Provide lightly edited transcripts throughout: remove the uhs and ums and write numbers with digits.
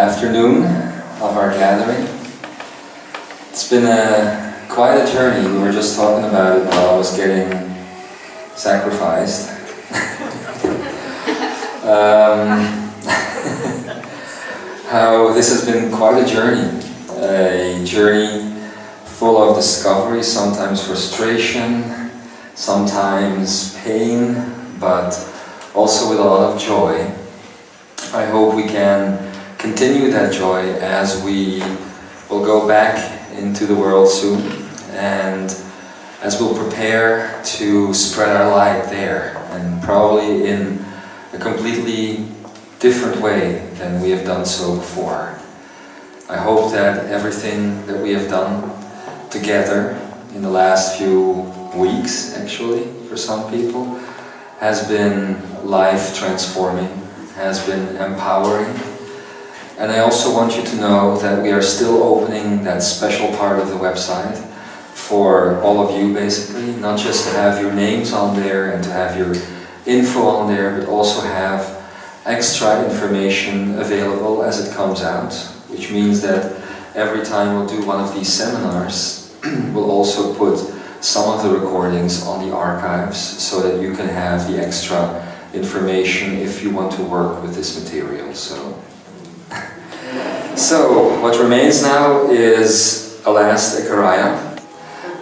afternoon of our gathering. It's been quite a journey. We were just talking about it while I was getting sacrificed. How this has been quite a journey full of discovery, sometimes frustration, sometimes pain, but also with a lot of joy. I hope we can continue that joy as we will go back into the world soon, and as we'll prepare to spread our light there, and probably in a completely different way than we have done so before. I hope that everything that we have done together in the last few weeks, actually, for some people, has been life-transforming, has been empowering. And I also want you to know that we are still opening that special part of the website for all of you, basically, not just to have your names on there and to have your info on there, but also have extra information available as it comes out, which means that every time we'll do one of these seminars, we'll also put some of the recordings on the archives so that you can have the extra information if you want to work with this material. So what remains now is a last Ekaraya,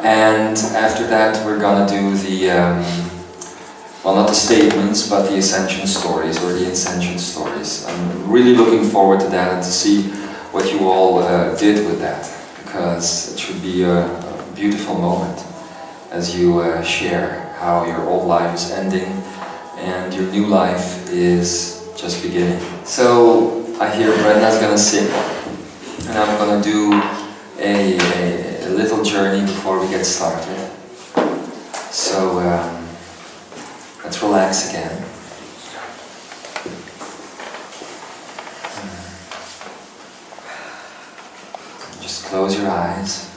and after that we're gonna do the well, not the statements, but the ascension stories, or the ascension stories. I'm really looking forward to that and to see what you all did with that, because it should be a beautiful moment as you share how your old life is ending and your new life is just beginning. So I hear Brenda's gonna sing, and I'm gonna do a little journey before we get started. So let's relax again. Just close your eyes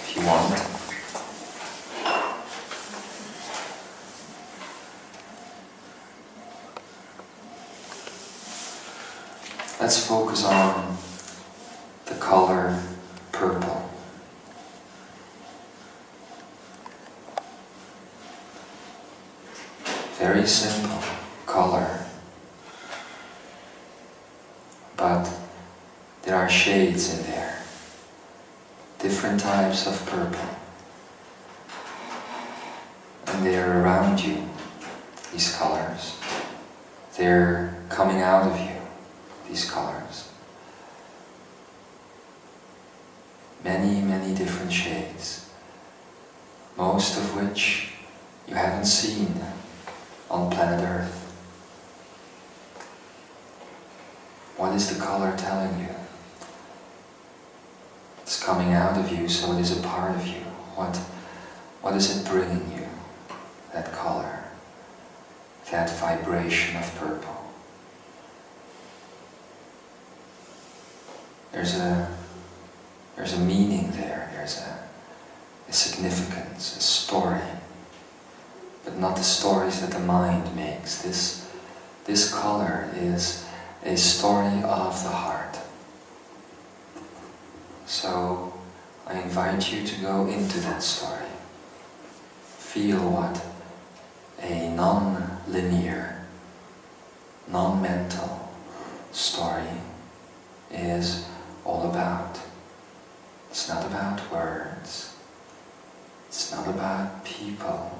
if you want. Let's focus on the color purple. Very simple color, but there are shades in there, different types of purple, and they're around you, these colors. They're coming out of you, these colors. Many, many different shades, most of which you haven't seen on planet Earth. What is the color telling you? It's coming out of you, so it is a part of you. What is it bringing you? That color, that vibration of purple. There's a meaning there, there's a significance, a story. But not the stories that the mind makes. This color is a story of the heart. So I invite you to go into that story. Feel what a non-linear, non-mental story is all about. It's not about words. It's not about people.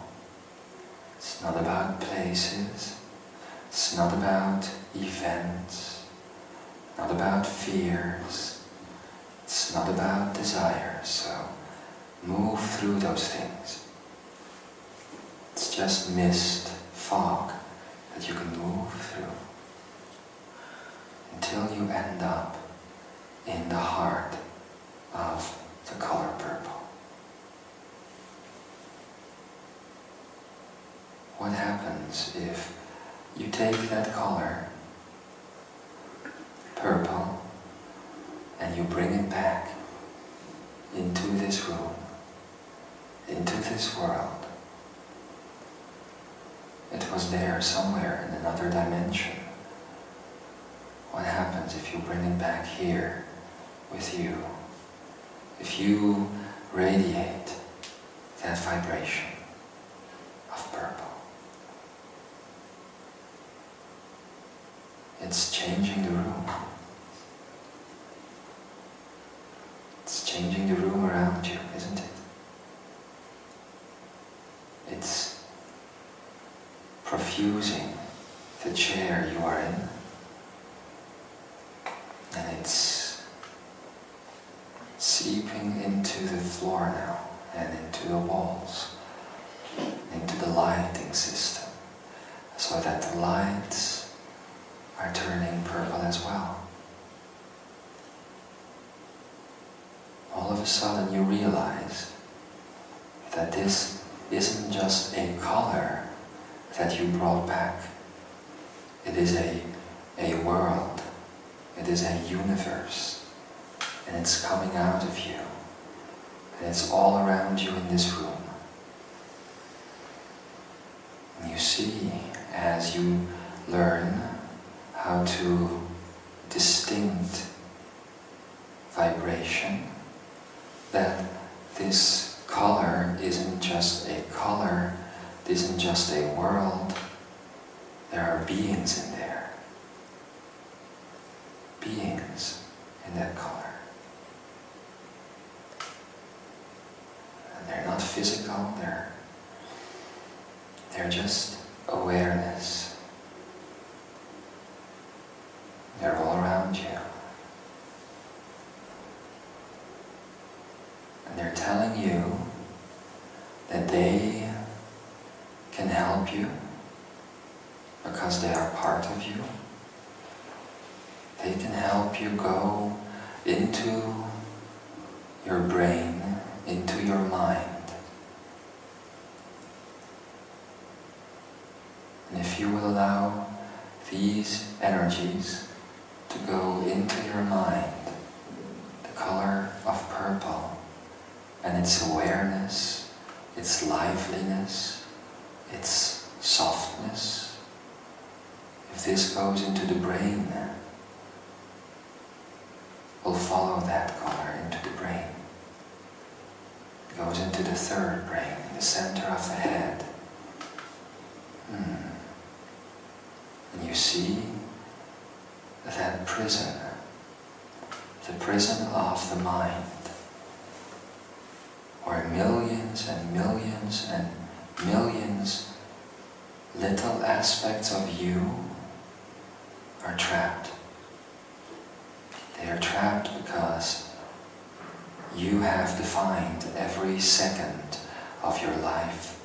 It's not about places, it's not about events, not about fears, it's not about desires, so move through those things. It's just mist, fog, that you can move through until you end up in the heart of the color purple. What happens if you take that color, purple, and you bring it back into this room, into this world? It was there somewhere in another dimension, What happens if you bring it back here with you? If you radiate that vibration of purple. It's changing the room. It's changing the room around you, isn't it? It's profusing the chair you are in, and it's seeping into the floor now, and into the walls, into the lighting system, so that the lights are turning purple as well. All of a sudden you realize that this isn't just a color that you brought back. It is a world. It is a universe. And it's coming out of you. And it's all around you in this room. And you see, as you learn how to distinct vibration, that this color isn't just a color, it isn't just a world. There are beings in there. Beings in that color. And they're not physical, they're just awareness. They're all around you. And they're telling you that they can help you because they are part of you. They can help you go into your brain, into your mind. And if you will allow these energies to go into your mind, the color of purple, and its awareness, its liveliness, its softness, if this goes into the brain, we'll follow that color into the brain. It goes into the third brain, in the center of the head. And you see that prison, the prison of the mind, where millions and millions and millions little aspects of you are trapped. They are trapped because you have defined every second of your life.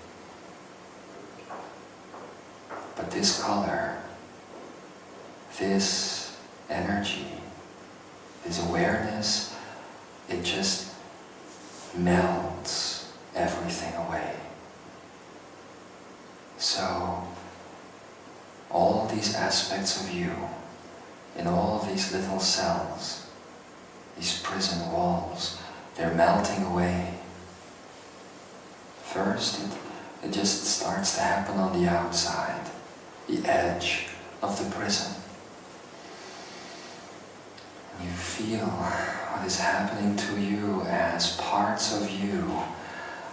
But this color, this energy, this awareness, it just melts everything away. So all these aspects of you, in all these little cells, these prison walls, they're melting away. First, it just starts to happen on the outside, the edge of the prison. You feel what is happening to you as parts of you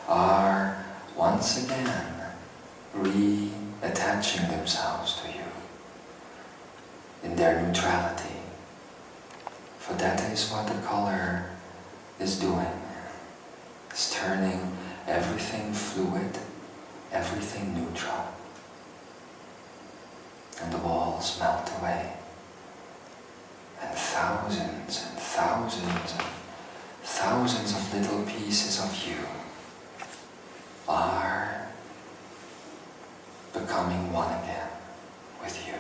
are once again reattaching themselves to you in their neutrality. For that is what the color is doing. It's turning everything fluid, everything neutral. And the walls melt away. And thousands and thousands and thousands of little pieces of you are becoming one again with you.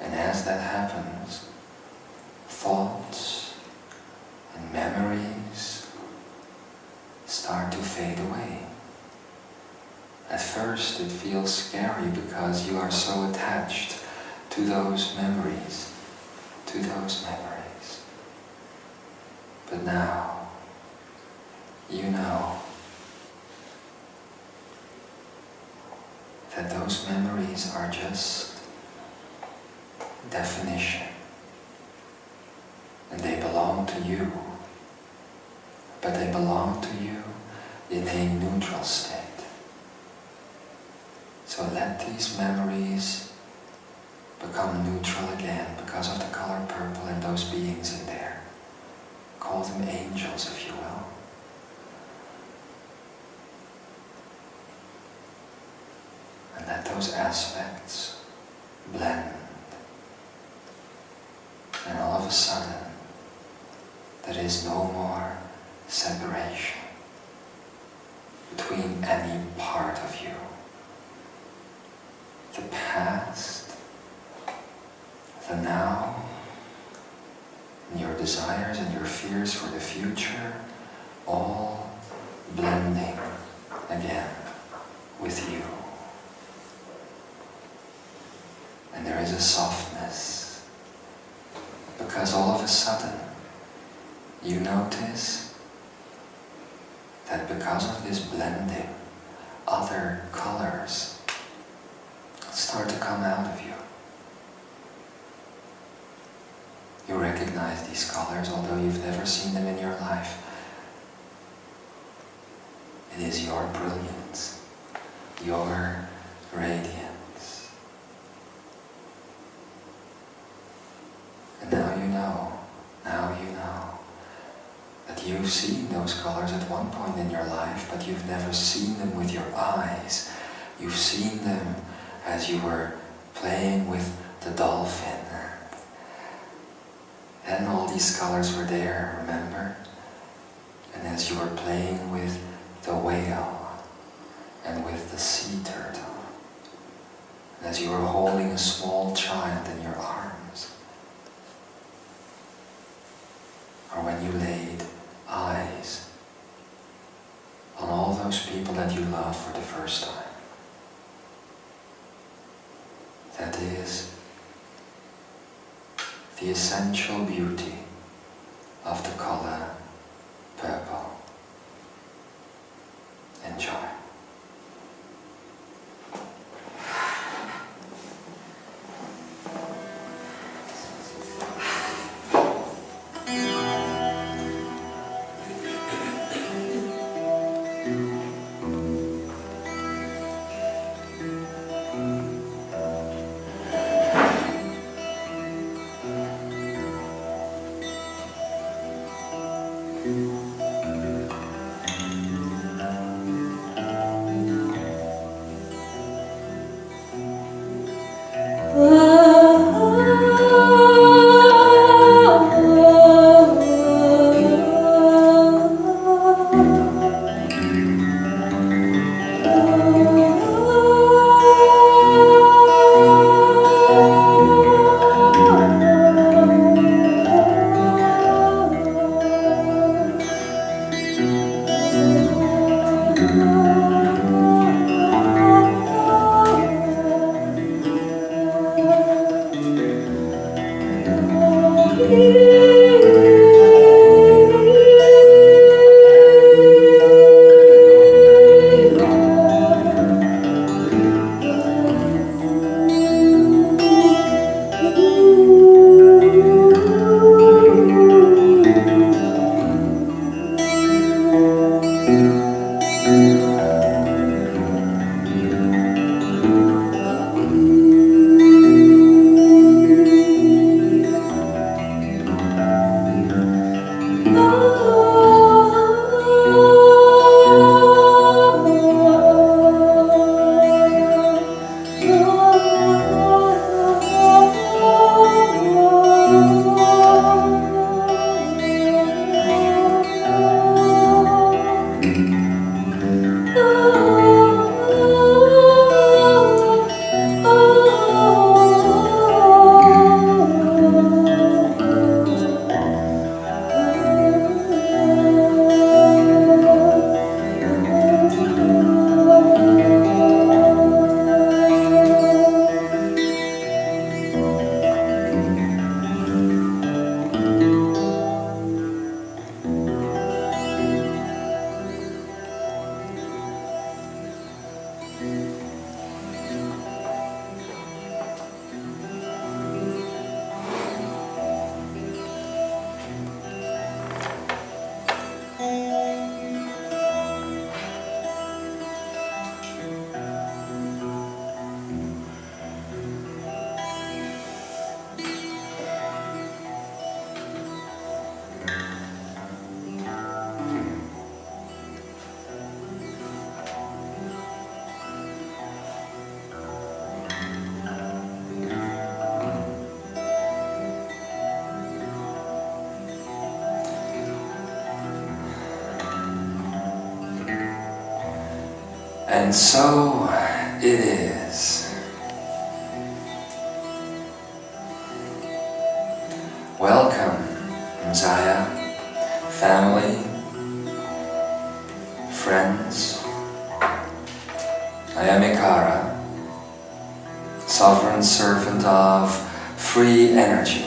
And as that happens, thoughts and memories start to fade away. At first it feels scary because you are so attached to those memories, But now, you know that those memories are just definition. And they belong to you. But they belong to you in a neutral state. So let these memories become neutral again because of the color purple and those beings in there. Call them angels, if you will. And let those aspects blend. And all of a sudden, there is no more separation between any part of you. The past, the now, and your desires and your fears for the future, all blending again with you. And there is a softness, because all of a sudden you notice that because of this blending, other colors start to come out of you. You recognize these colors, although you've never seen them in your life. It is your brilliance, your radiance. And now you know that you've seen those colors at one point in your life, but you've never seen them with your eyes. You've seen them as you were playing with the dolphin. And all these colors were there, remember? And as you were playing with the whale and with the sea turtle, and as you were holding a small child in your arms, or when you laid eyes on all those people that you love for the first time. That is the essential beauty of the color purple. Enjoy. And so it is. Welcome, Imzaia, family, friends. I am Ekara, sovereign servant of free energy.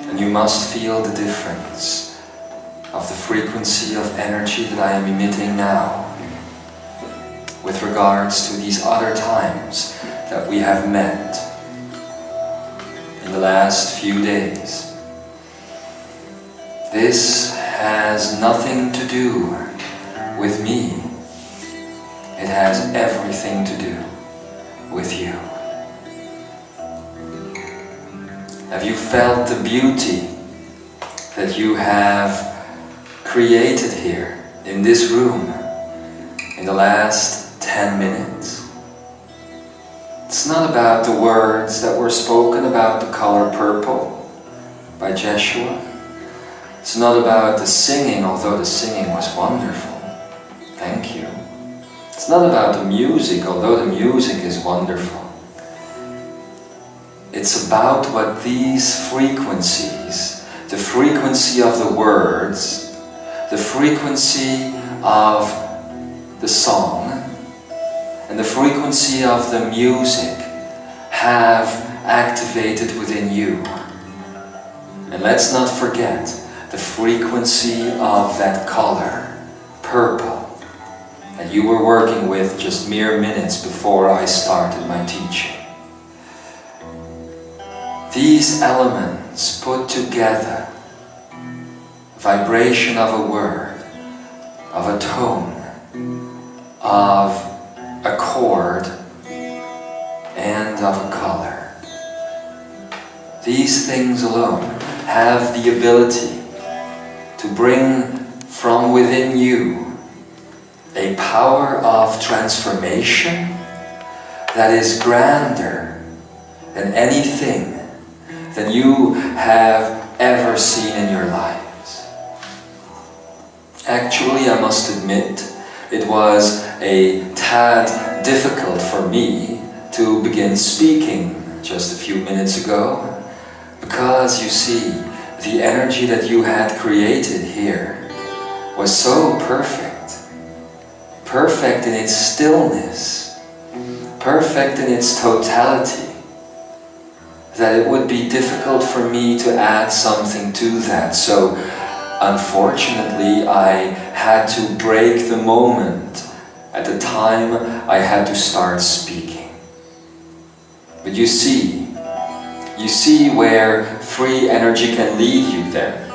And you must feel the difference of the frequency of energy that I am emitting now with regards to these other times that we have met in the last few days. This has nothing to do with me. It has everything to do with you. Have you felt the beauty that you have created here in this room in the last 10 minutes? It's not about the words that were spoken about the color purple by Jeshua. It's not about the singing, although the singing was wonderful. Thank you. It's not about the music, although the music is wonderful. It's about what these frequencies, the frequency of the words, the frequency of the song, and the frequency of the music have activated within you. And let's not forget the frequency of that color, purple, that you were working with just mere minutes before I started my teaching. These elements put together, vibration of a word, of a tone, of a chord, and of a color. These things alone have the ability to bring from within you a power of transformation that is grander than anything that you have ever seen in your lives. Actually, I must admit, it was a tad difficult for me to begin speaking just a few minutes ago, because you see, the energy that you had created here was so perfect. Perfect in its stillness, perfect in its totality, that it would be difficult for me to add something to that. So, unfortunately, I had to break the moment at the time I had to start speaking. But you see where free energy can lead you then.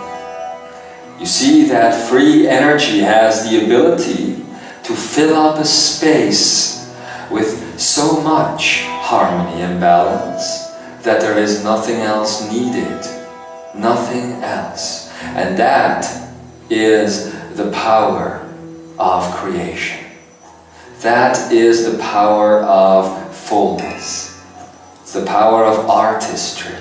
You see that free energy has the ability to fill up a space with so much harmony and balance that there is nothing else needed. Nothing else. And that is the power of creation. That is the power of fullness. It's the power of artistry.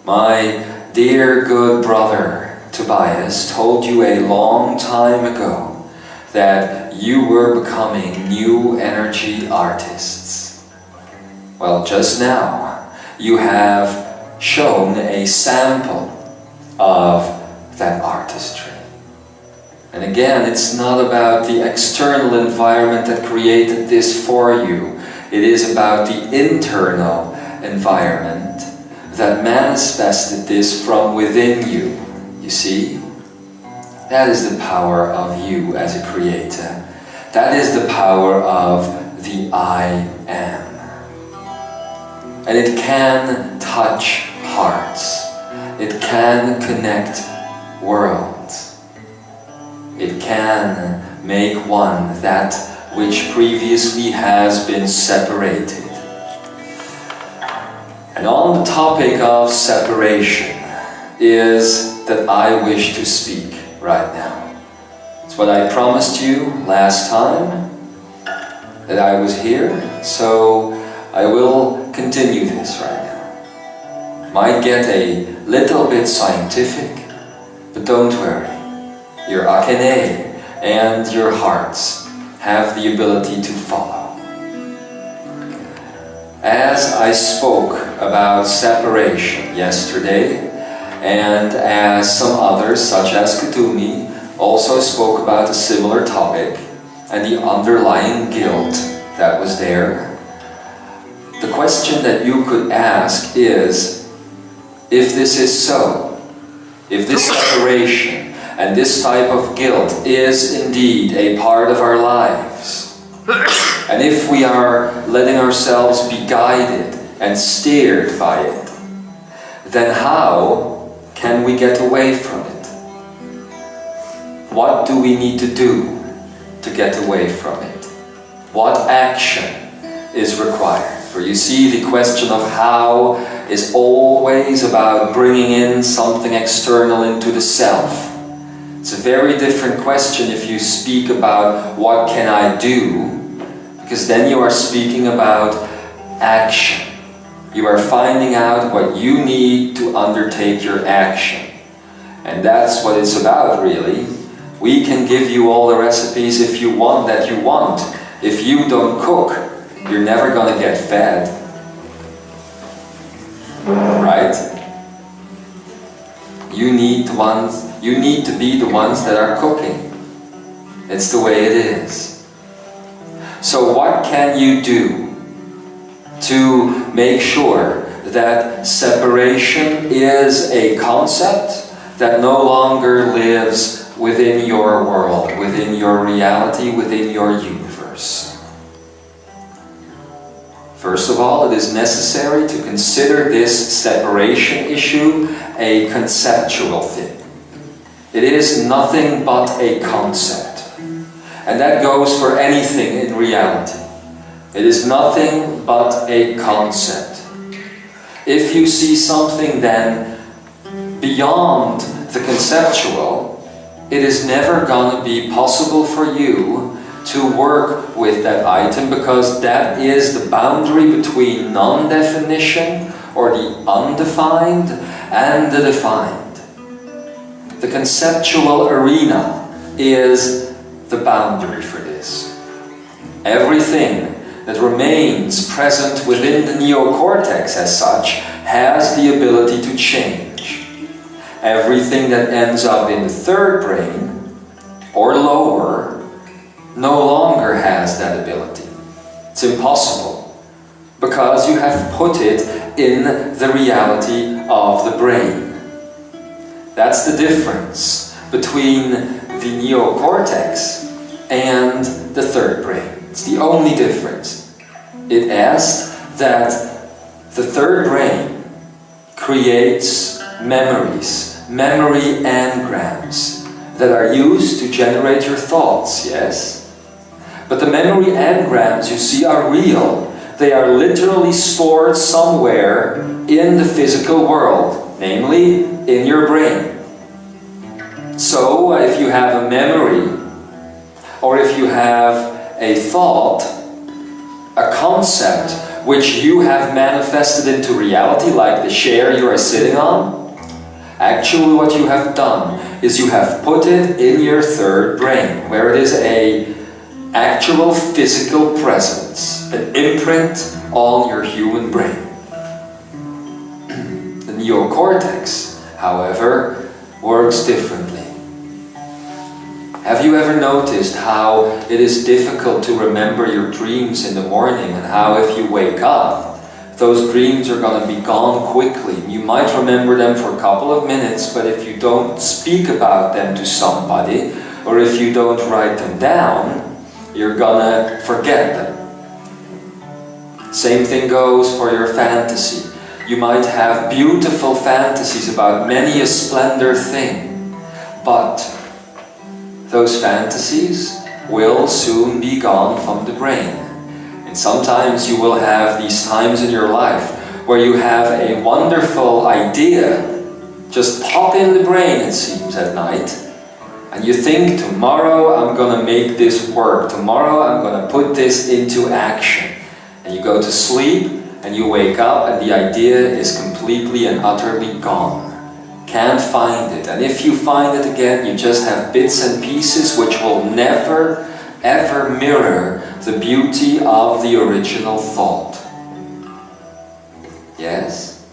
My dear good brother Tobias told you a long time ago that you were becoming new energy artists. Well, just now, you have shown a sample of that artistry. And again, it's not about the external environment that created this for you. It is about the internal environment that manifested this from within you. You see? That is the power of you as a creator. That is the power of the I am. And it can touch hearts. It can connect worlds. It can make one that which previously has been separated. And on the topic of separation is that I wish to speak right now. It's what I promised you last time that I was here, so I will continue this right now. Might get a little bit scientific, but don't worry. Your Akene and your hearts have the ability to follow. As I spoke about separation yesterday, and as some others, such as Kutumi, also spoke about a similar topic and the underlying guilt that was there, the question that you could ask is, if this is so, if this separation and this type of guilt is indeed a part of our lives, and if we are letting ourselves be guided and steered by it, then how can we get away from it? What do we need to do to get away from it? What action is required? For you see, the question of how is always about bringing in something external into the self. It's a very different question if you speak about what can I do, because then you are speaking about action. You are finding out what you need to undertake your action. And that's what it's about, really. We can give you all the recipes if you want that you want. If you don't cook, you're never going to get fed. Right? You need to be the ones that are cooking. It's the way it is. So what can you do to make sure that separation is a concept that no longer lives within your world, within your reality, within your universe? First of all, it is necessary to consider this separation issue a conceptual thing. It is nothing but a concept. And that goes for anything in reality. It is nothing but a concept. If you see something then beyond the conceptual, it is never going to be possible for you to work with that item, because that is the boundary between non-definition, or the undefined, and the defined. The conceptual arena is the boundary for this. Everything that remains present within the neocortex as such has the ability to change. Everything that ends up in the third brain, or lower, no longer has that ability. It's impossible, because you have put it in the reality of the brain. That's the difference between the neocortex and the third brain. It's the only difference. It asks that the third brain creates memories, memory engrams that are used to generate your thoughts, yes? But the memory engrams you see are real. They are literally stored somewhere in the physical world, namely in your brain. So if you have a memory, or if you have a thought, a concept which you have manifested into reality, like the chair you are sitting on, actually what you have done is you have put it in your third brain, where it is a actual physical presence, an imprint on your human brain. The neocortex, however, works differently. Have you ever noticed how it is difficult to remember your dreams in the morning, and how if you wake up, those dreams are going to be gone quickly? You might remember them for a couple of minutes, but if you don't speak about them to somebody, or if you don't write them down, you're gonna forget them. Same thing goes for your fantasy. You might have beautiful fantasies about many a splendor thing, but those fantasies will soon be gone from the brain. And sometimes you will have these times in your life where you have a wonderful idea just pop in the brain, it seems, at night. And you think, tomorrow I'm going to make this work. Tomorrow I'm going to put this into action. And you go to sleep and you wake up and the idea is completely and utterly gone. can't find it. And if you find it again, you just have bits and pieces which will never ever mirror the beauty of the original thought. Yes?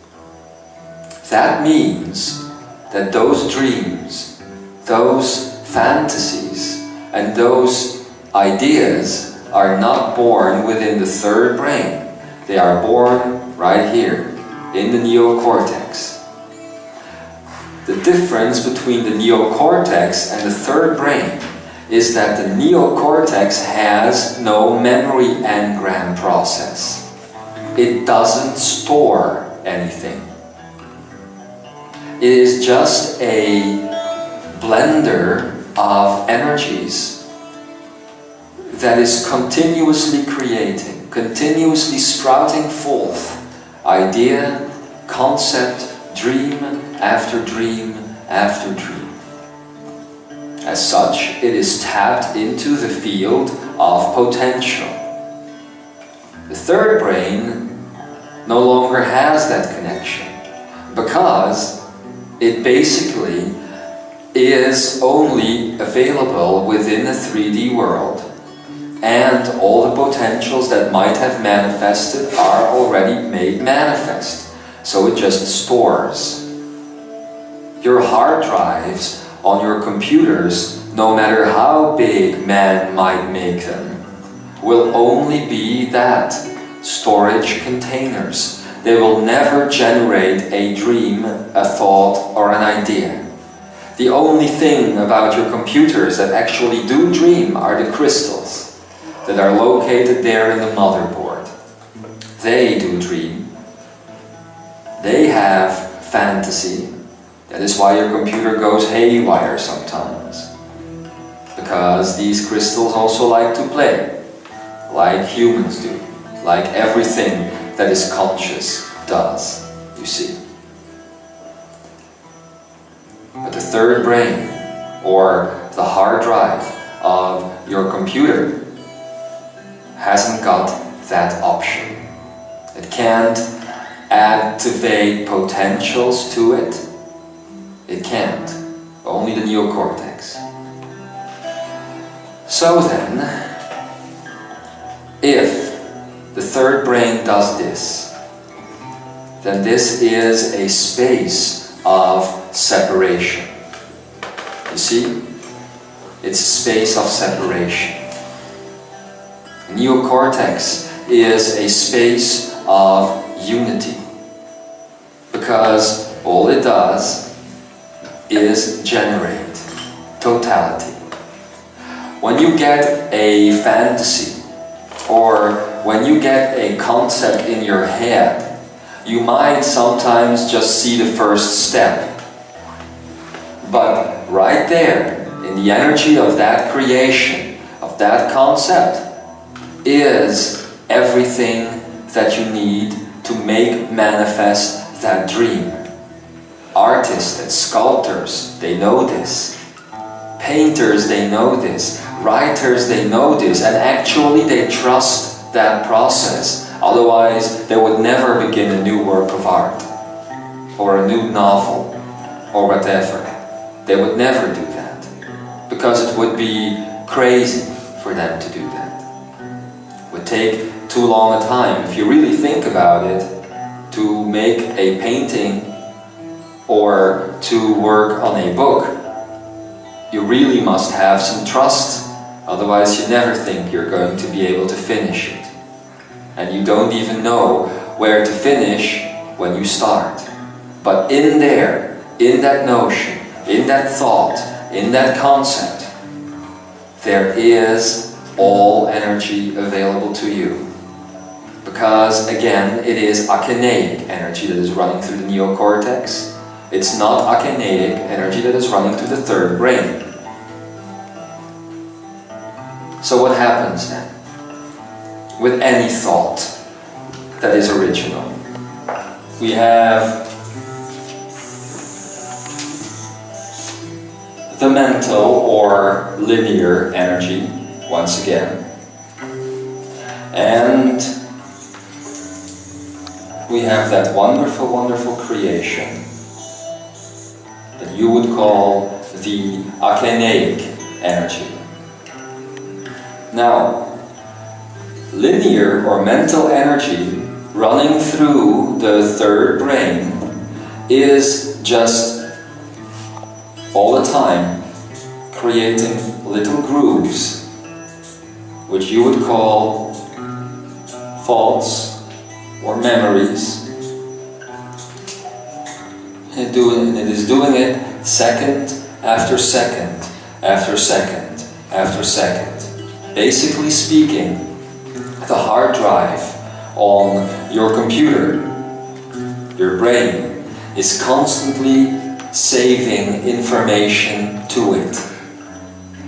That means that those dreams, those fantasies, and those ideas are not born within the third brain. They are born right here, in the neocortex. The difference between the neocortex and the third brain is that the neocortex has no memory engram process. It doesn't store anything. It is just a blender of energies that is continuously creating, continuously sprouting forth idea, concept, dream after dream after dream. As such, it is tapped into the field of potential. The third brain no longer has that connection because it basically is only available within the 3D world, and all the potentials that might have manifested are already made manifest. So it just stores. Your hard drives on your computers, no matter how big man might make them, will only be that, storage containers. They will never generate a dream, a thought, or an idea. The only thing about your computers that actually do dream are the crystals that are located there in the motherboard. They do dream. They have fantasy. That is why your computer goes haywire sometimes. Because these crystals also like to play, like humans do, like everything that is conscious does, you see. But the third brain, or the hard drive of your computer, hasn't got that option. It can't activate potentials to it. It can't. Only the neocortex. So then, if the third brain does this, then this is a space of separation. You see? It's a space of separation. Neocortex is a space of unity, because all it does is generate totality. When you get a fantasy, or when you get a concept in your head, you might sometimes just see the first step. But right there, in the energy of that creation, of that concept, is everything that you need to make manifest that dream. Artists and sculptors, they know this. Painters, they know this. Writers, they know this. And actually they trust that process. Otherwise, they would never begin a new work of art, or a new novel, or whatever. They would never do that, because it would be crazy for them to do that. It would take too long a time. If you really think about it, to make a painting or to work on a book, you really must have some trust. Otherwise, you never think you're going to be able to finish it. And you don't even know where to finish when you start. But in there, in that notion, in that thought, in that concept, there is all energy available to you. Because again, it is akineic energy that is running through the neocortex. It's not akineic energy that is running through the third brain. So what happens then with any thought that is original? We have the mental or linear energy, once again. And we have that wonderful, wonderful creation you would call the akenaic energy. Now, linear or mental energy running through the third brain is just all the time creating little grooves, which you would call thoughts or memories. It is doing it second after second after second after second. Basically speaking, the hard drive on your computer, your brain, is constantly saving information to it.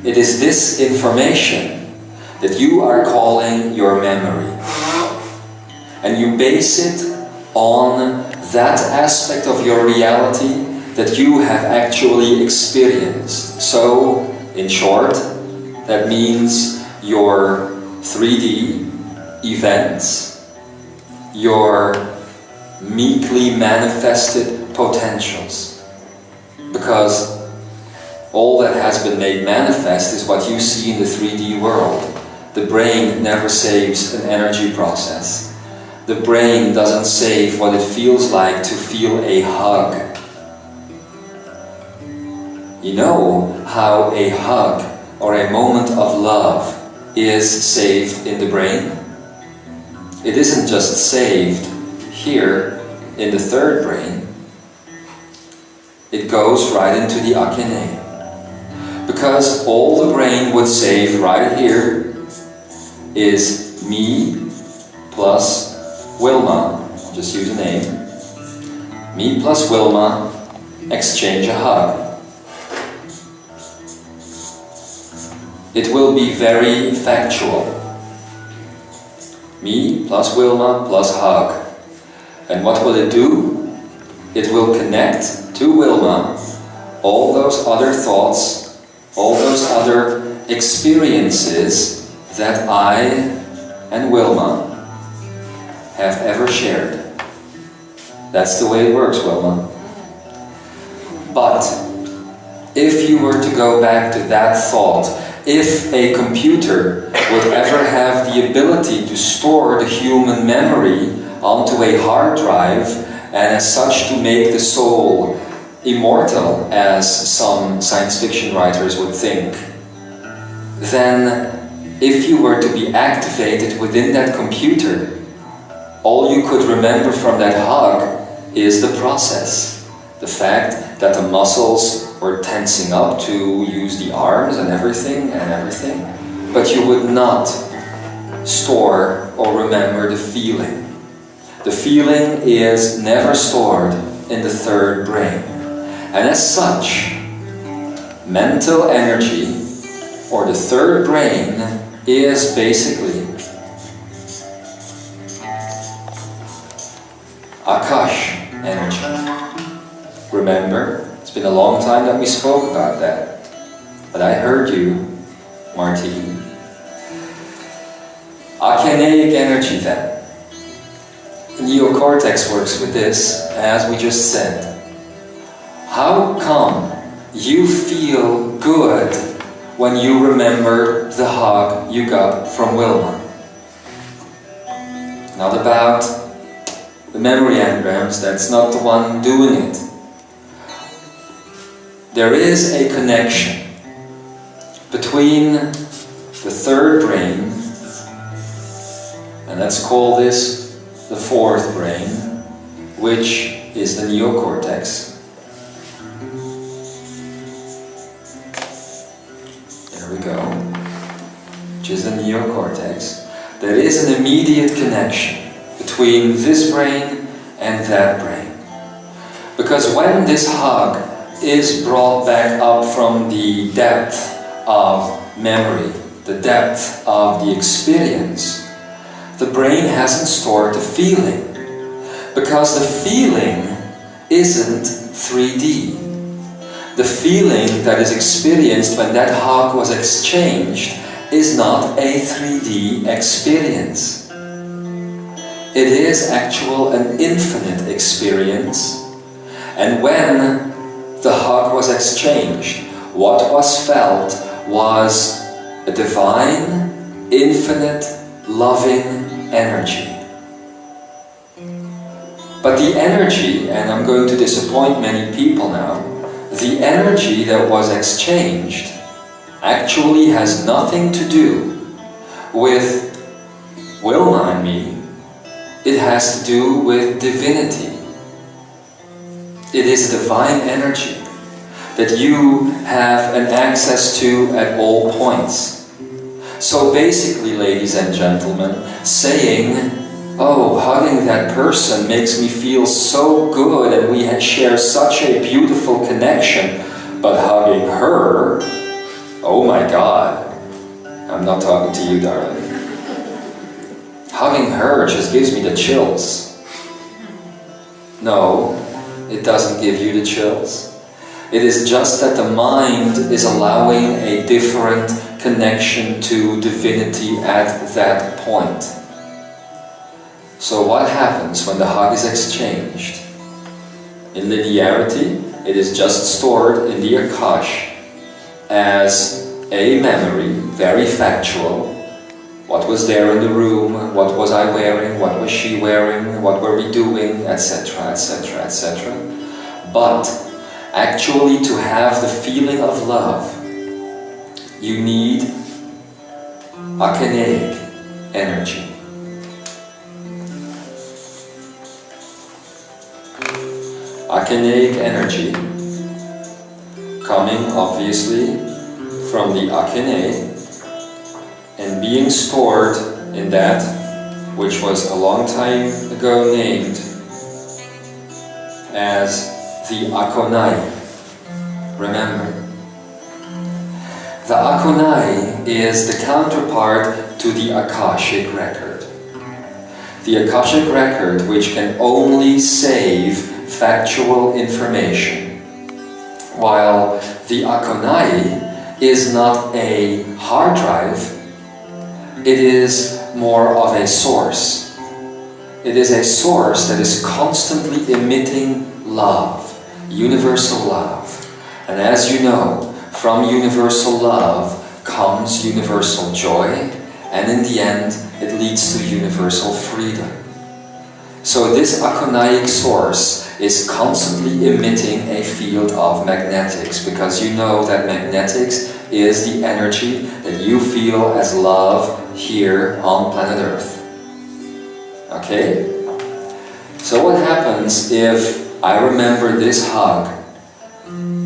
It is this information that you are calling your memory. And you base it on that aspect of your reality that you have actually experienced. So, in short, that means your 3D events, your meekly manifested potentials. Because all that has been made manifest is what you see in the 3D world. The brain never saves an energy process. The brain doesn't save what it feels like to feel a hug. You know how a hug or a moment of love is saved in the brain? It isn't just saved here in the third brain. It goes right into the akene. Because all the brain would save right here is me plus Wilma, I'll just use a name. Me plus Wilma exchange a hug. It will be very factual. Me plus Wilma plus hug. And what will it do? It will connect to Wilma all those other thoughts, all those other experiences that I and Wilma have ever shared. That's the way it works, Wilma. But if you were to go back to that thought, if a computer would ever have the ability to store the human memory onto a hard drive, and as such to make the soul immortal, as some science fiction writers would think, then if you were to be activated within that computer, all you could remember from that hug is the process. The fact that the muscles were tensing up to use the arms and everything. But you would not store or remember the feeling. The feeling is never stored in the third brain. And as such, mental energy, or the third brain, is basically Akash energy. Remember, it's been a long time that we spoke about that. But I heard you, Martine. Akenaic energy then. The neocortex works with this, as we just said. How come you feel good when you remember the hug you got from Wilma? Not about the memory engrams, that's not the one doing it. There is a connection between the third brain, and let's call this the fourth brain, which is the neocortex. There we go. Which is the neocortex. There is an immediate connection between this brain and that brain. Because when this hug is brought back up from the depth of memory, the depth of the experience, the brain hasn't stored the feeling. Because the feeling isn't 3D. The feeling that is experienced when that hug was exchanged is not a 3D experience. It is an infinite experience. And when the hug was exchanged, what was felt was a divine, infinite, loving energy. But the energy, and I'm going to disappoint many people now, the energy that was exchanged actually has nothing to do with Wilma and me. It has to do with divinity. It is a divine energy that you have an access to at all points. So basically, ladies and gentlemen, saying, oh, hugging that person makes me feel so good and we share such a beautiful connection, but hugging her, oh my God, I'm not talking to you, darling. Hugging her just gives me the chills. No, it doesn't give you the chills. It is just that the mind is allowing a different connection to divinity at that point. So what happens when the hug is exchanged? In linearity, it is just stored in the Akash as a memory, very factual. What was there in the room? What was I wearing? What was she wearing? What were we doing? Etc., etc., etc. But actually, to have the feeling of love, you need akaneic energy. Akaneic energy, coming obviously from the akane and being stored in that which was a long time ago named as the akonai. Remember, the akonai is the counterpart to the Akashic record. The Akashic record, which can only save factual information, while the akonai is not a hard drive, it is more of a source. It is a source that is constantly emitting love, universal love. And as you know, from universal love comes universal joy, and in the end, it leads to universal freedom. So this akonaic source is constantly emitting a field of magnetics, because you know that magnetics is the energy that you feel as love here on planet Earth. Okay? So what happens if I remember this hug?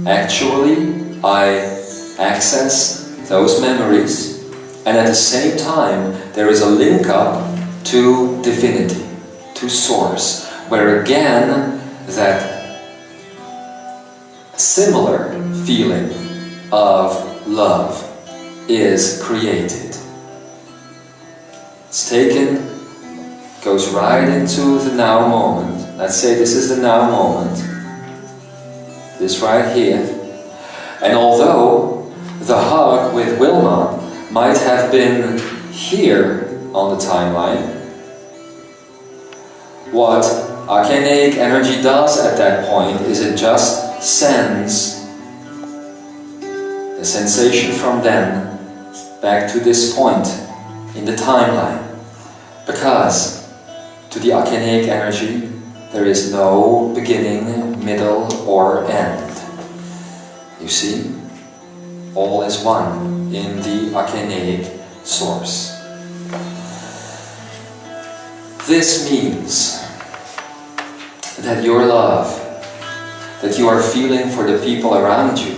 Actually, I access those memories, and at the same time there is a link up to divinity, to source, where again that similar feeling of love is created. It's taken, goes right into the now moment. Let's say this is the now moment, this right here. And although the hug with Wilma might have been here on the timeline, what akaneic energy does at that point is it just sends the sensation from then back to this point in the timeline. Because to the akaneic energy there is no beginning, middle or end. You see? All is one in the akaneic source. This means that your love that you are feeling for the people around you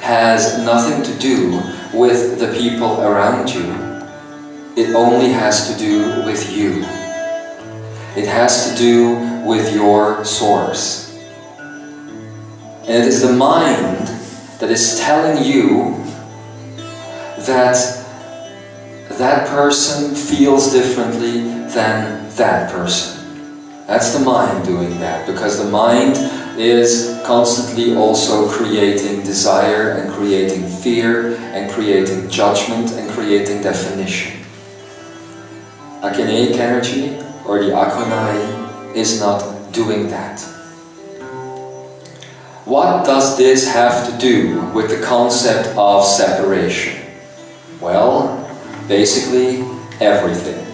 has nothing to do with the people around you. It only has to do with you. It has to do with your source. And it is the mind that is telling you that that person feels differently than that person. That's the mind doing that, because the mind is constantly also creating desire and creating fear and creating judgment and creating definition. Akaneic energy, or the akonai, is not doing that. What does this have to do with the concept of separation? Well, basically everything.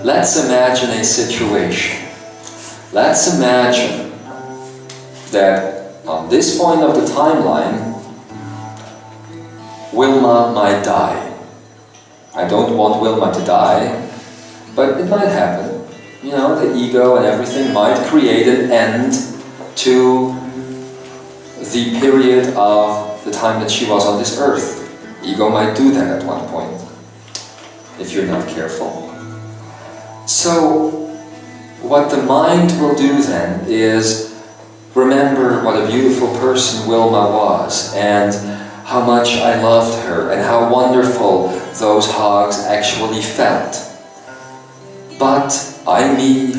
Let's imagine a situation. Let's imagine that on this point of the timeline, Wilma might die. I don't want Wilma to die, but it might happen. You know, the ego and everything might create an end to the period of the time that she was on this earth. Ego might do that at one point, if you're not careful. So, what the mind will do then is remember what a beautiful person Wilma was, and how much I loved her, and how wonderful those hugs actually felt. But I me,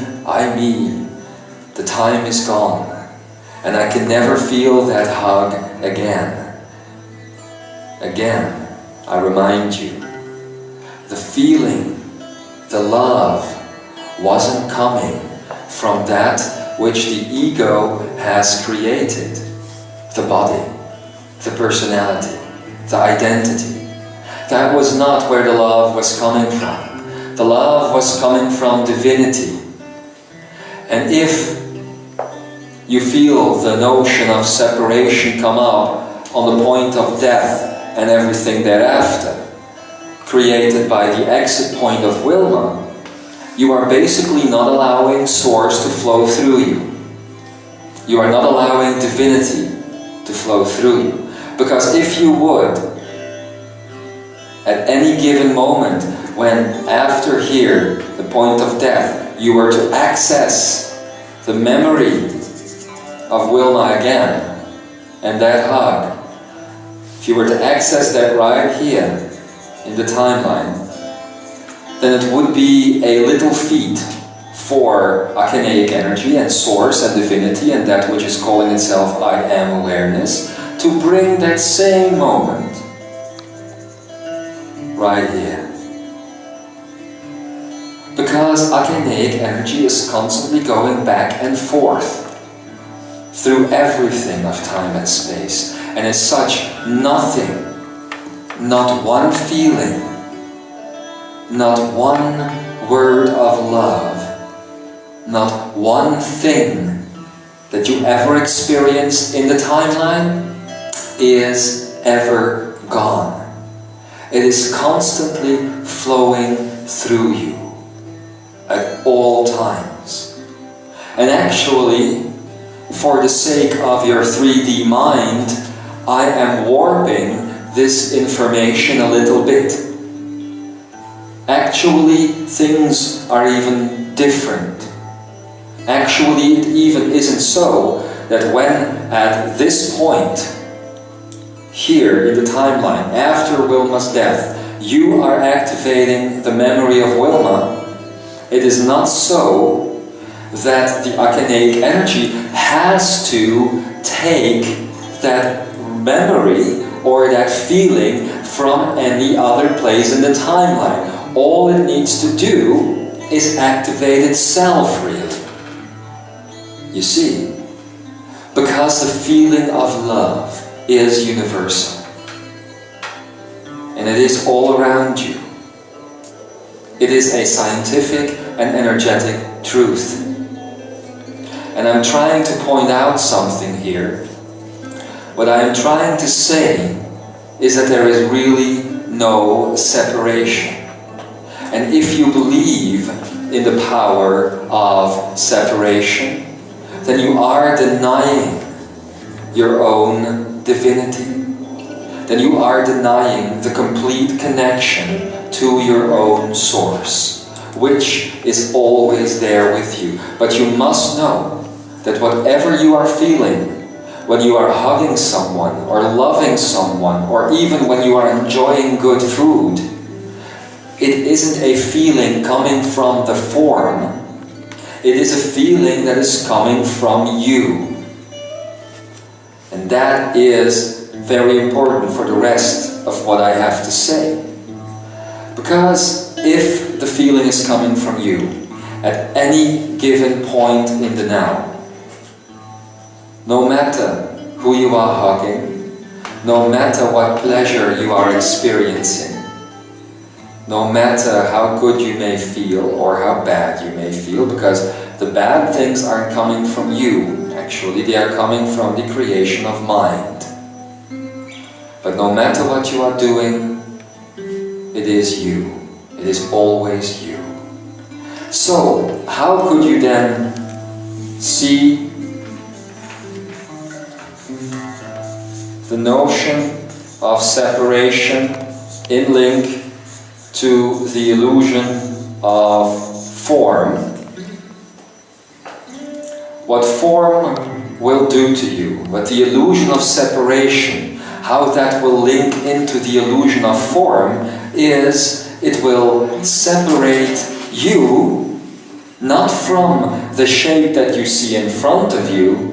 the time is gone, and I can never feel that hug again. Again, I remind you, the feeling, the love, wasn't coming from that which the ego has created. The body, the personality, the identity. That was not where the love was coming from. The love was coming from divinity. And if you feel the notion of separation come up on the point of death and everything thereafter, created by the exit point of Wilma, you are basically not allowing Source to flow through you. You are not allowing divinity to flow through you. Because if you would, at any given moment, when after here, the point of death, you were to access the memory of Wilma again, and that hug, if you were to access that right here, in the timeline, then it would be a little feat for Akenaic energy and Source and divinity and that which is calling itself I Am awareness to bring that same moment right here. Because Akenaic energy is constantly going back and forth through everything of time and space, and as such, nothing, not one feeling, not one word of love, not one thing that you ever experienced in the timeline is ever gone. It is constantly flowing through you at all times. And actually, for the sake of your 3D mind, I am warping this information a little bit. Actually, things are even different. Actually, it even isn't so that when at this point, here in the timeline, after Wilma's death, you are activating the memory of Wilma, it is not so that the Akenaic energy has to take that memory or that feeling from any other place in the timeline. All it needs to do is activate itself, really. You see, because the feeling of love is universal. And it is all around you. It is a scientific and energetic truth. And I'm trying to point out something here. What I am trying to say is that there is really no separation. And if you believe in the power of separation, then you are denying your own divinity. Then you are denying the complete connection to your own Source, which is always there with you. But you must know that whatever you are feeling, when you are hugging someone, or loving someone, or even when you are enjoying good food, it isn't a feeling coming from the form. It is a feeling that is coming from you. And that is very important for the rest of what I have to say. Because if the feeling is coming from you at any given point in the now, no matter who you are hugging, no matter what pleasure you are experiencing, no matter how good you may feel or how bad you may feel, because the bad things aren't coming from you, actually they are coming from the creation of mind. But no matter what you are doing, it is you. It is always you. So, how could you then see the notion of separation in link to the illusion of form? What form will do to you, but the illusion of separation, how that will link into the illusion of form, is it will separate you not from the shape that you see in front of you,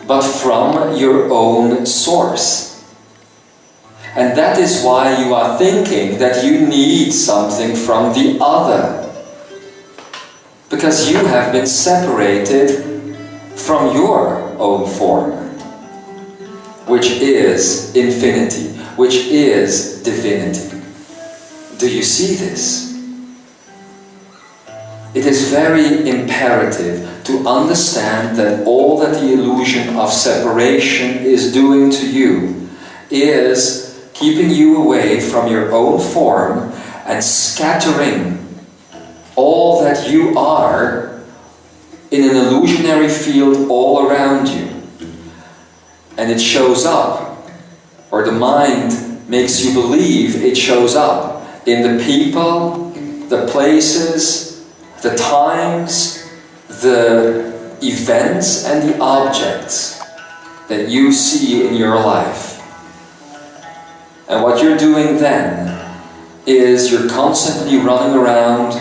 but from your own source. And that is why you are thinking that you need something from the other, because you have been separated from your own form, which is infinity, which is divinity. Do you see this? It is very imperative to understand that all that the illusion of separation is doing to you is keeping you away from your own form and scattering all that you are in an illusionary field all around you. And it shows up, or the mind makes you believe it shows up in the people, the places, the times, the events and the objects that you see in your life. And what you're doing then is you're constantly running around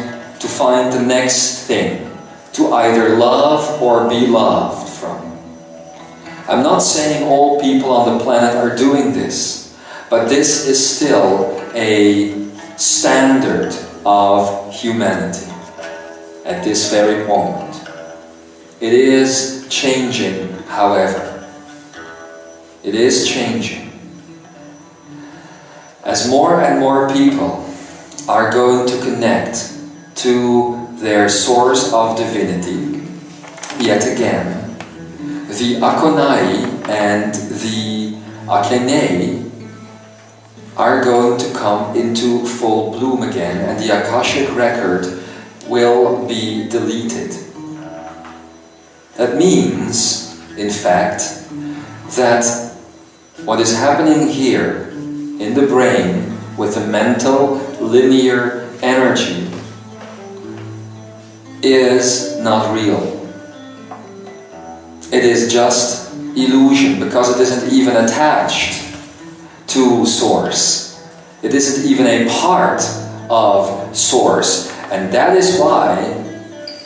to find the next thing, to either love or be loved from. I'm not saying all people on the planet are doing this, but this is still a standard of humanity at this very moment. It is changing, however. It is changing. As more and more people are going to connect to their source of divinity, yet again, the Akonai and the Akenei are going to come into full bloom again, and the Akashic record will be deleted. That means, in fact, that what is happening here in the brain with the mental linear energy is not real. It is just illusion, because it isn't even attached to Source. It isn't even a part of Source. And that is why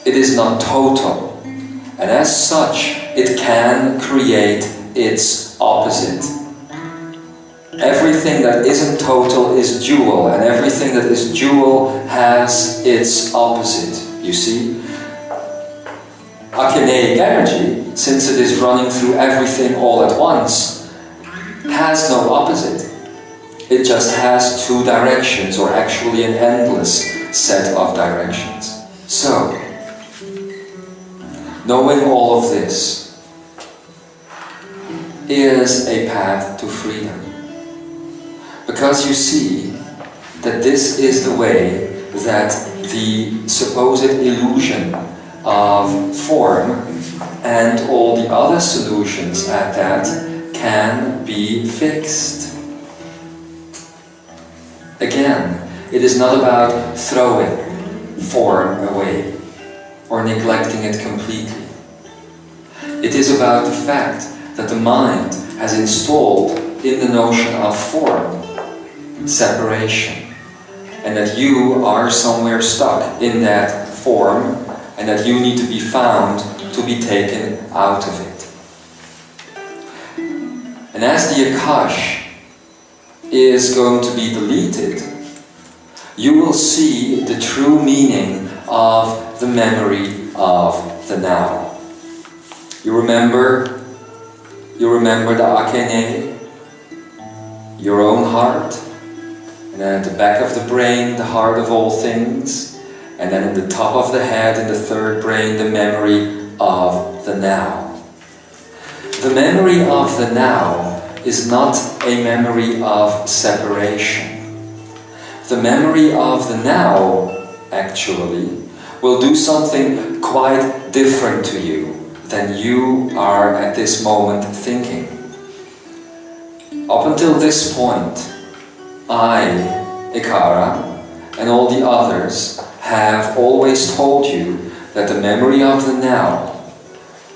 it is not total. And as such, it can create its opposite. Everything that isn't total is dual, and everything that is dual has its opposite, you see? Akeneic energy, since it is running through everything all at once, has no opposite. It just has two directions, or actually an endless set of directions. So, knowing all of this is a path to freedom. Because you see that this is the way that the supposed illusion of form and all the other solutions at that can be fixed. Again, it is not about throwing form away or neglecting it completely. It is about the fact that the mind has installed in the notion of form separation, and that you are somewhere stuck in that form, and that you need to be found to be taken out of it. And as the Akash is going to be deleted, you will see the true meaning of the memory of the now. You remember you remember the Akene, your own heart, and then at the back of the brain, the heart of all things, and then at the top of the head, in the third brain, the memory of the now. The memory of the now is not a memory of separation. The memory of the now, actually, will do something quite different to you than you are at this moment thinking. Up until this point, I, Ekara, and all the others have always told you that the memory of the now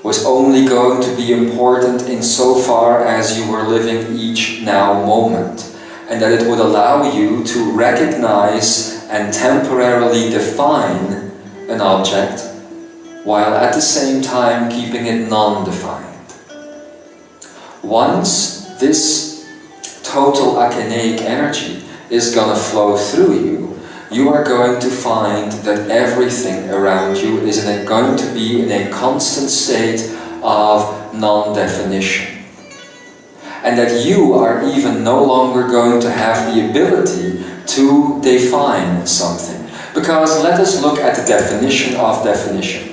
was only going to be important insofar as you were living each now moment, and that it would allow you to recognize and temporarily define an object while at the same time keeping it non-defined. Once this total akeneic energy is going to flow through you, you are going to find that everything around you is going to be in a constant state of non-definition. And that you are even no longer going to have the ability to define something. Because let us look at the definition of definition.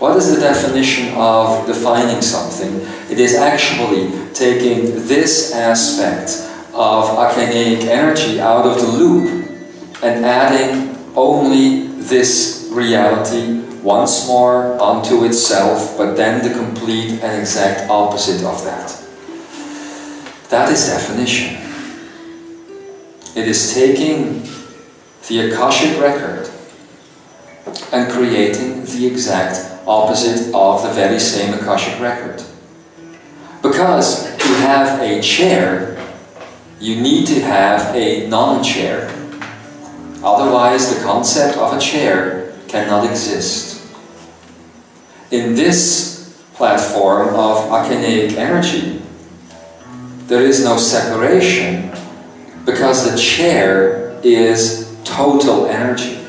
What is the definition of defining something? It is actually taking this aspect of akeneic energy out of the loop and adding only this reality once more onto itself, but then the complete and exact opposite of that. That is definition. It is taking the Akashic record and creating the exact opposite of the very same Akashic record. Because to have a chair, you need to have a non-chair. Otherwise, the concept of a chair cannot exist. In this platform of akeneic energy, there is no separation because the chair is total energy.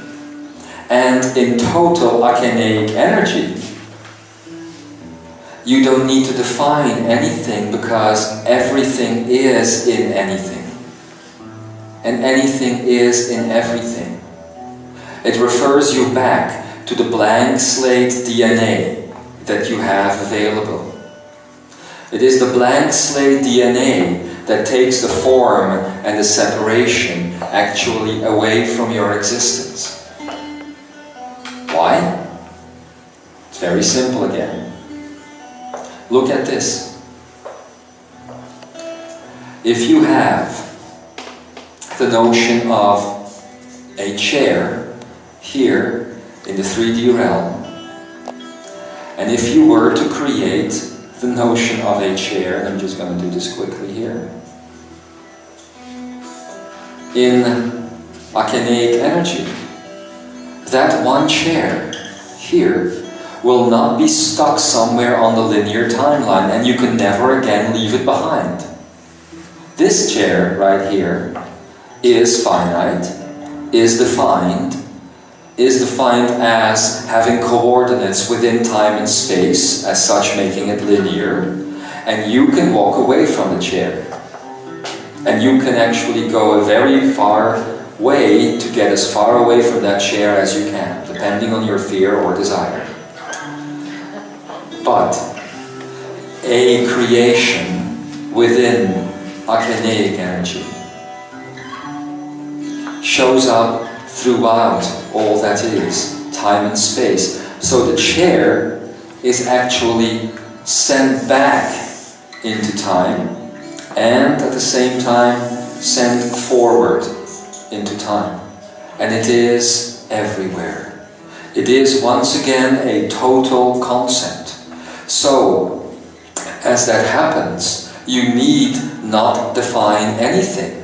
And in total akeneic energy, you don't need to define anything because everything is in anything. And anything is in everything. It refers you back to the blank slate DNA that you have available. It is the blank slate DNA that takes the form and the separation actually away from your existence. Why? It's very simple again. Look at this. If you have the notion of a chair here in the 3D realm, and if you were to create the notion of a chair, I'm just going to do this quickly here, in akeneic energy, that one chair here will not be stuck somewhere on the linear timeline, and you can never again leave it behind. This chair right here is finite, is defined as having coordinates within time and space, as such making it linear, and you can walk away from the chair. And you can actually go a very far way to get as far away from that chair as you can, depending on your fear or desire. But a creation within akeneic energy shows up throughout all that is, time and space. So the chair is actually sent back into time and at the same time sent forward into time. And it is everywhere. It is once again a total concept. So, as that happens, you need not define anything.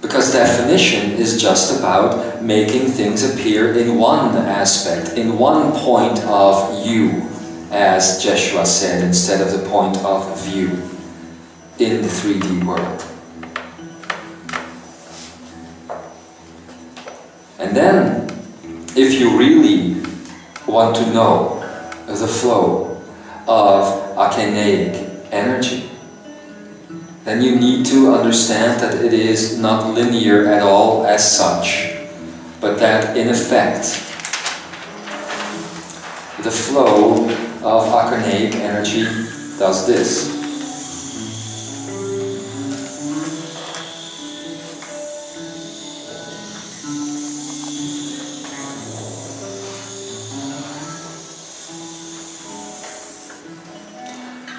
Because definition is just about making things appear in one aspect, in one point of you, as Jeshua said, instead of the point of view in the 3D world. And then, if you really want to know the flow of akeneic energy, then you need to understand that it is not linear at all as such, but that in effect the flow of Akanic energy does this.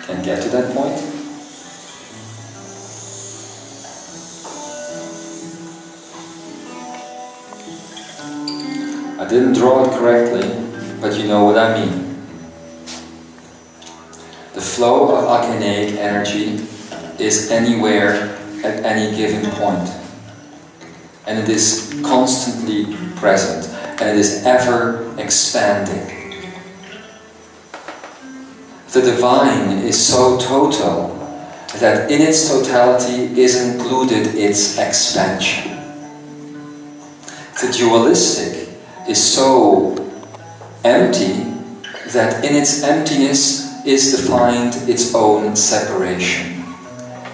Can get to that point? I didn't draw it correctly, but you know what I mean. The flow of Akanic energy is anywhere at any given point. And it is constantly present, and it is ever expanding. The divine is so total that in its totality is included its expansion. The dualistic is so empty that in its emptiness is defined its own separation,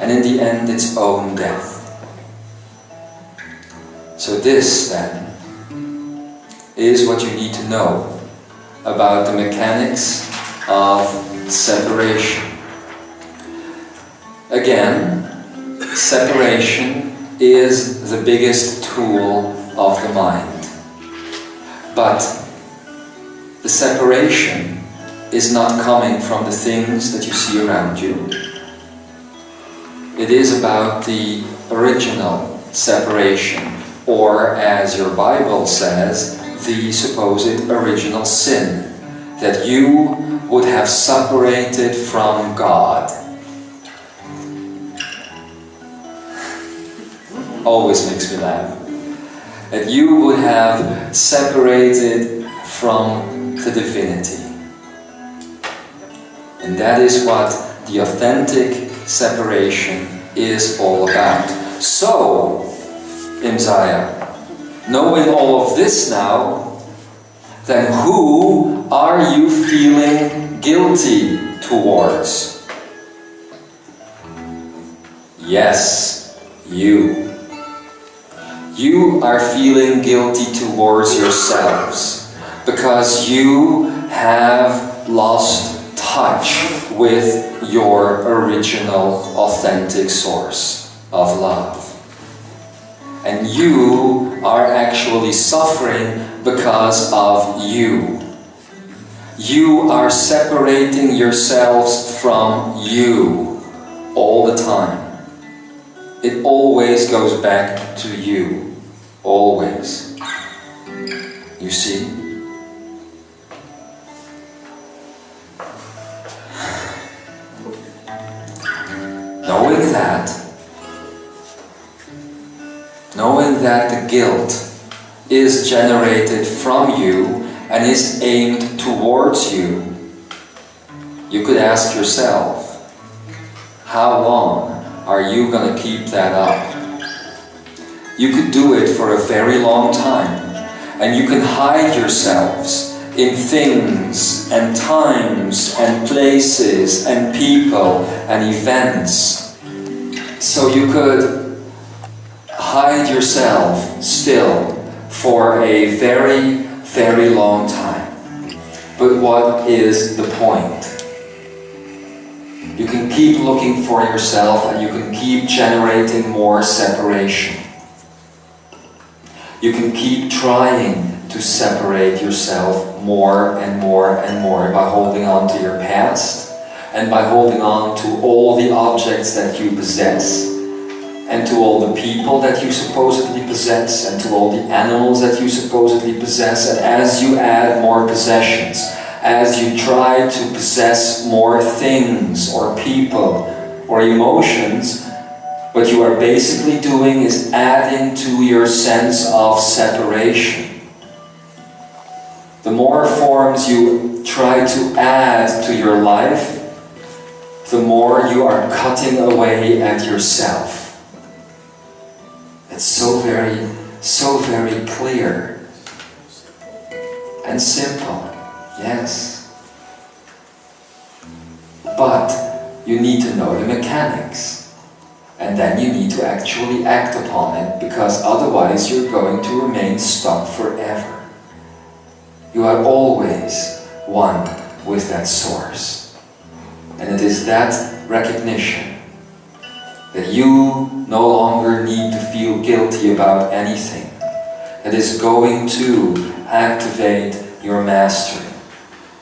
and in the end its own death. So this then is what you need to know about the mechanics of separation. Again, separation is the biggest tool of the mind. But the separation is not coming from the things that you see around you. It is about the original separation, or as your Bible says, the supposed original sin, that you would have separated from God. Always makes me laugh. That you would have separated from the divinity. And that is what the authentic separation is all about. So, Imzaia, knowing all of this now, then who are you feeling guilty towards? Yes, you. You are feeling guilty towards yourselves because you have lost touch with your original, authentic source of love. And you are actually suffering because of you. You are separating yourselves from you all the time. It always goes back to you. Always. You see? Knowing that the guilt is generated from you and is aimed towards you, you could ask yourself, how long are you going to keep that up? You could do it for a very long time, and you can hide yourselves in things and times and places and people and events. So you could hide yourself still for a very, very long time. But what is the point? You can keep looking for yourself and you can keep generating more separation. You can keep trying to separate yourself more and more and more by holding on to your past and by holding on to all the objects that you possess and to all the people that you supposedly possess and to all the animals that you supposedly possess. And as you add more possessions, as you try to possess more things or people or emotions, what you are basically doing is adding to your sense of separation. The more forms you try to add to your life, the more you are cutting away at yourself. It's so very clear and simple, yes. But you need to know the mechanics. And then you need to actually act upon it, because otherwise you're going to remain stuck forever. You are always one with that source. And it is that recognition that you no longer need to feel guilty about anything that is going to activate your mastery,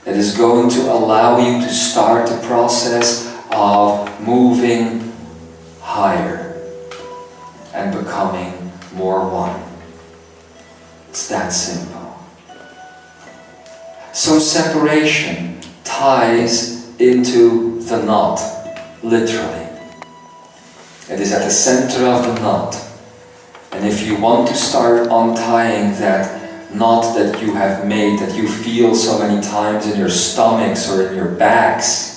that is going to allow you to start the process of moving higher and becoming more one. It's that simple. So separation ties into the knot, literally. It is at the center of the knot. And if you want to start untying that knot that you have made, that you feel so many times in your stomachs or in your backs,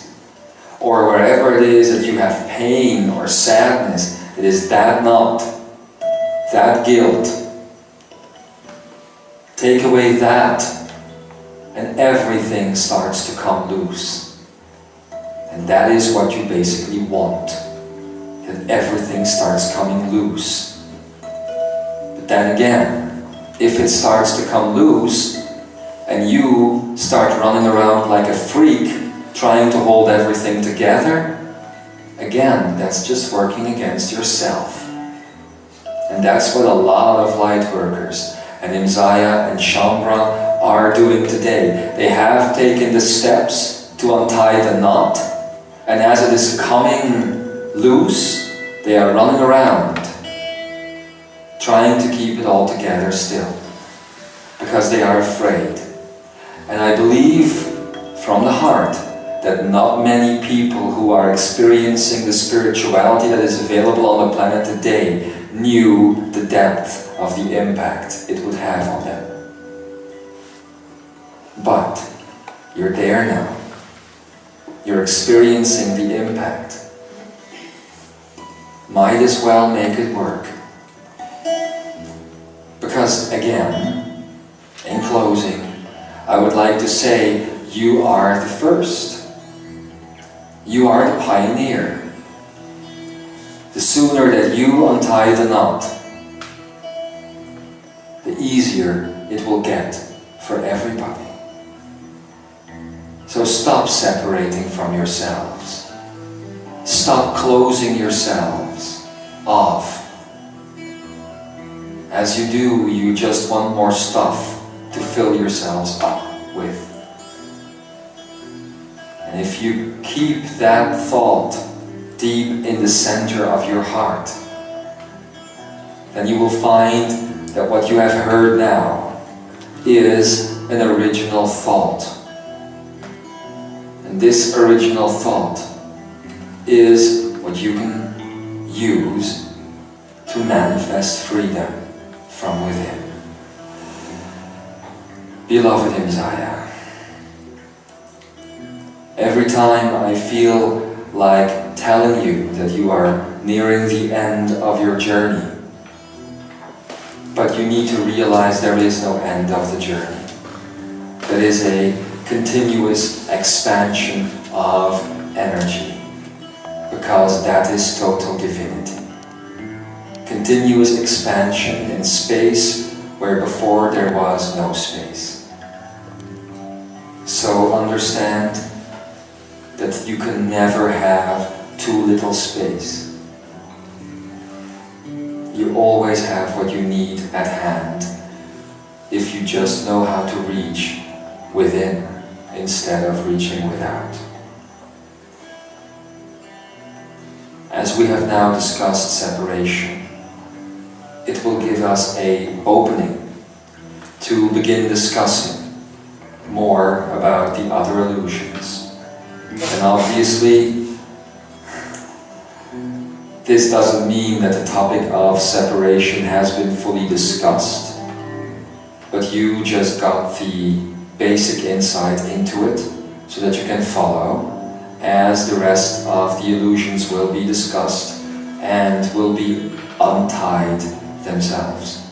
or wherever it is that you have pain or sadness, it is that knot, that guilt. Take away that, and everything starts to come loose. And that is what you basically want, that everything starts coming loose. But then again, if it starts to come loose, and you start running around like a freak, trying to hold everything together, again, that's just working against yourself. And that's what a lot of light workers and Imzaia and Shambra are doing today. They have taken the steps to untie the knot, and as it is coming loose, they are running around, trying to keep it all together still, because they are afraid. And I believe from the heart that not many people who are experiencing the spirituality that is available on the planet today knew the depth of the impact it would have on them. But you're there now. You're experiencing the impact. Might as well make it work. Because again, in closing, I would like to say you are the first. You are the pioneer. The sooner that you untie the knot, the easier it will get for everybody. So stop separating from yourselves. Stop closing yourselves off. As you do, you just want more stuff to fill yourselves up with. And if you keep that thought deep in the center of your heart, then you will find that what you have heard now is an original thought. And this original thought is what you can use to manifest freedom from within. Beloved Imzaia, every time I feel like telling you that you are nearing the end of your journey, but you need to realize there is no end of the journey. There is a continuous expansion of energy, because that is total divinity. Continuous expansion in space where before there was no space. So understand that you can never have too little space. You always have what you need at hand if you just know how to reach within instead of reaching without. As we have now discussed separation, it will give us an opening to begin discussing more about the other illusions. And obviously, this doesn't mean that the topic of separation has been fully discussed, but you just got the basic insight into it so that you can follow as the rest of the illusions will be discussed and will be untied themselves.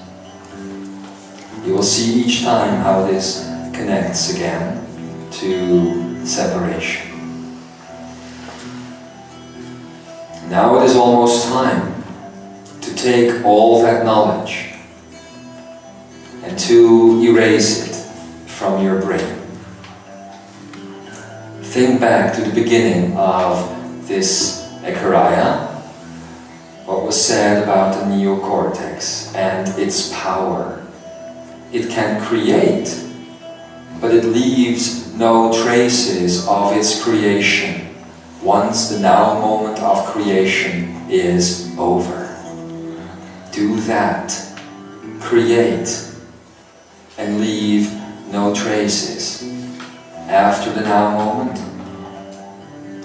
You will see each time how this connects again to separation. Now it is almost time to take all that knowledge and to erase it from your brain. Think back to the beginning of this Ekaraya, what was said about the neocortex and its power. It can create, but it leaves no traces of its creation once the now moment of creation is over. Do that. Create and leave no traces after the now moment,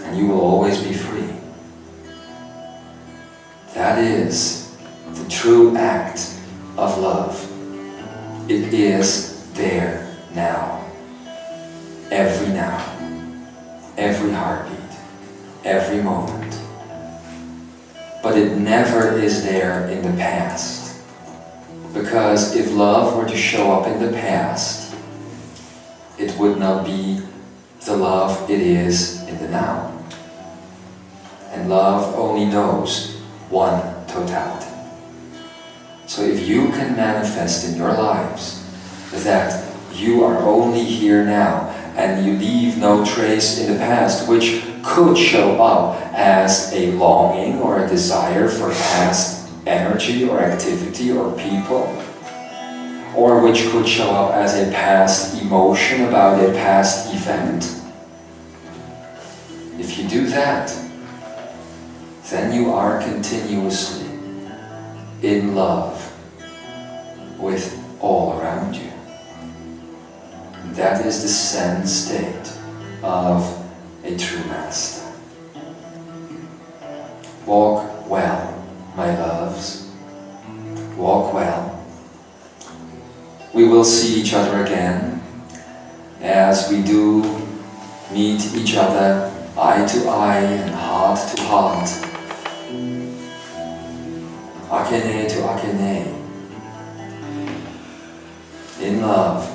and you will always be free. That is the true act of love. It is there now. Every heartbeat, every moment. But it never is there in the past. Because if love were to show up in the past, it would not be the love it is in the now. And love only knows one totality. So if you can manifest in your lives that you are only here now and you leave no trace in the past, which could show up as a longing or a desire for past energy or activity or people, or which could show up as a past emotion about a past event. If you do that, then you are continuously in love with all around you. And that is the Zen state of a true master. Walk well, my loves. Walk well. We will see each other again as we do meet each other eye to eye and heart to heart. Akene to akene. In love.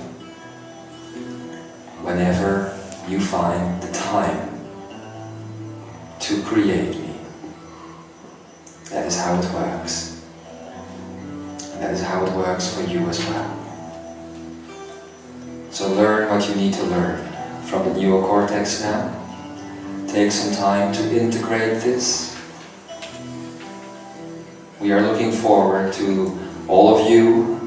Whenever you find the time to create me. That is how it works. That is how it works for you as well. So learn what you need to learn from the neocortex now. Take some time to integrate this. We are looking forward to all of you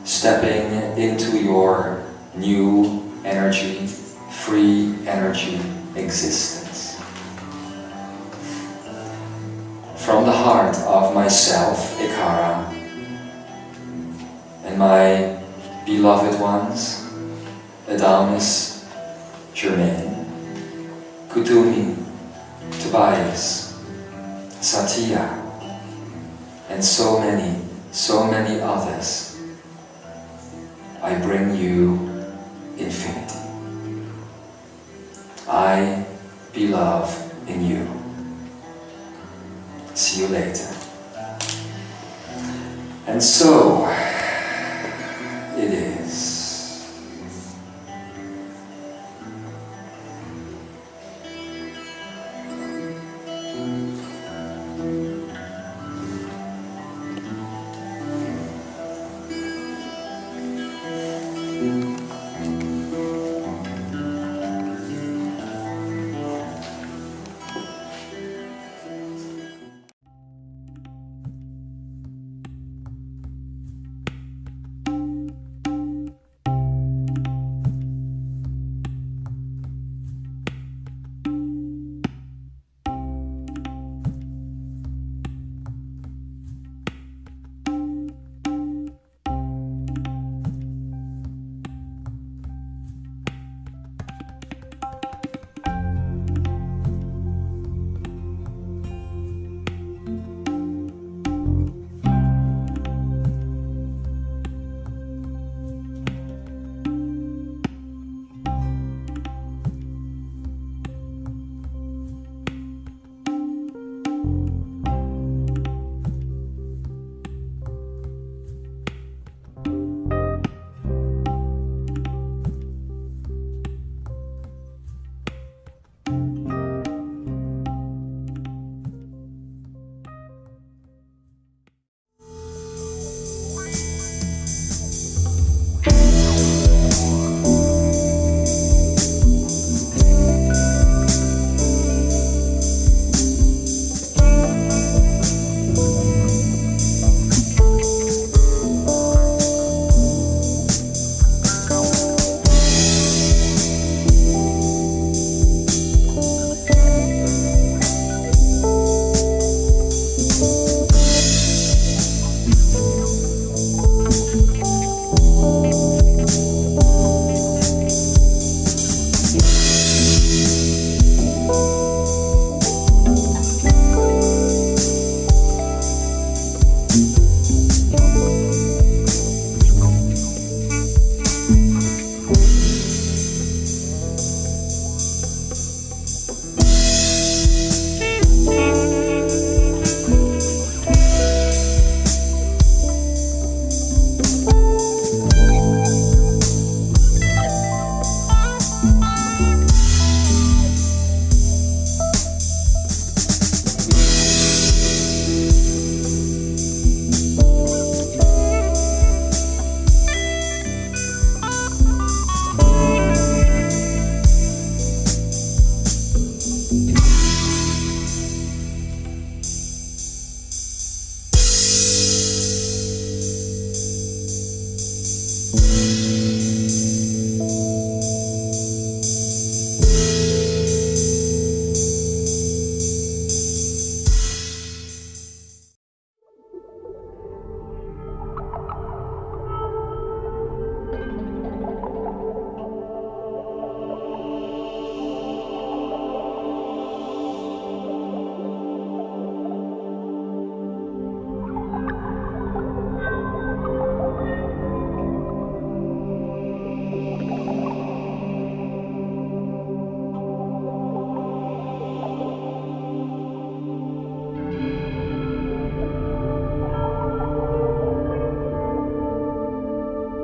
stepping into your new energy, free energy existence. From the heart of myself, Ekara, and my beloved ones, Adamus, Germain, Kutumi, Tobias, Satya, and so many others, I bring you infinity. I be love in you. See you later. And so,